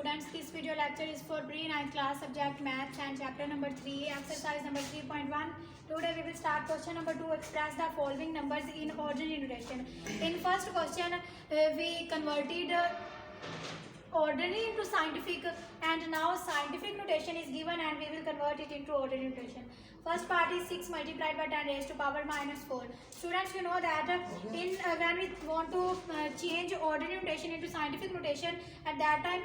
students, this video lecture is for pre-9th class subject maths and chapter number 3, exercise number 3.1. Today we will start question number 2, express the following numbers in ordinary notation. In first question, we converted ordinary into scientific, and now scientific notation is given and we will convert it into ordinary notation. First part is 6 multiplied by 10 raised to power minus 4. Students, you know that when we want to change ordinary notation into scientific notation, at that time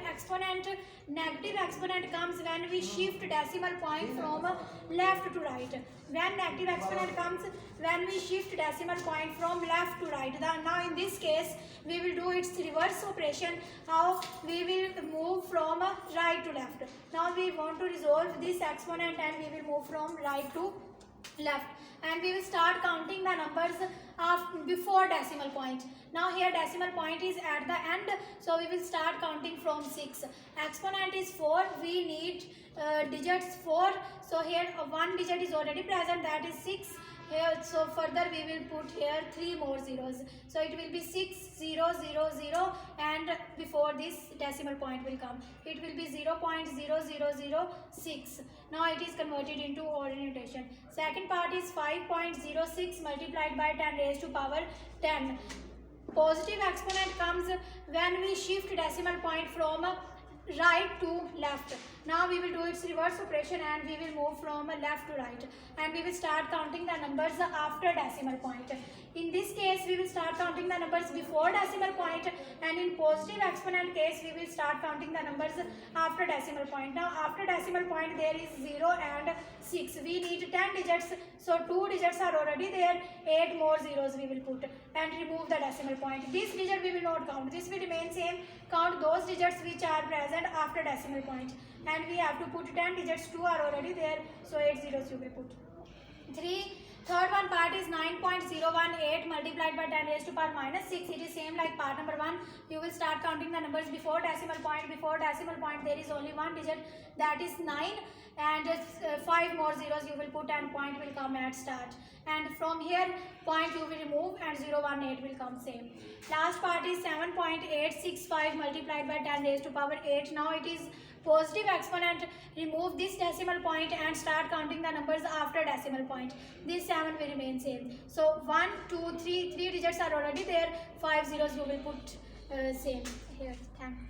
negative exponent comes when we shift decimal point from left to right. When negative exponent comes when we shift decimal point from left to right. Now in this case we will do its reverse operation. How we will move from right to left. Now we want to resolve this exponent and we will move from right to left, and we will start counting the numbers before decimal point. Now here decimal point is at the end, so we will start counting from 6. Exponent is 4, we need digits 4, so here one digit is already present, that is 6. Here, so further we will put here 3 more zeros, so it will be 6 0 0 0, and before this decimal point will come, it will be 0.0006. Now it is converted into ordinary notation. Second part is 5.06 multiplied by 10 raised to power 10. Positive exponent comes when we shift decimal point from right to left. Now we will do its reverse operation and we will move from left to right, and we will start counting the numbers after decimal point. In this case we will start counting the numbers before decimal point, and in positive exponent case we will start counting the numbers after decimal point. Now after decimal point there is 0 and 6. We need 10 digits, so 2 digits are already there, 8 more zeros we will put and remove the decimal point. This digit we will not count, this will remain same. Count those digits which are present after decimal point, and we have to put 10 digits, 2 are already there, so 8 zeros you will put. Third one part is 9.018 multiplied by 10 raised to power minus 6. It is same like part number 1. You will start counting the numbers before decimal point. Before decimal point there is only one digit, that is 9, and 5 more zeros you will put and point will come at start. And from here point you will remove and 018 will come same. Last part is 7.865 multiplied by 10 raised to power 8. Now it is positive exponent. Remove this decimal point and start counting the numbers after decimal point. This 7 will remain same. So 1, 2, 3 digits are already there, 5 zeros you will put same here. Thank you.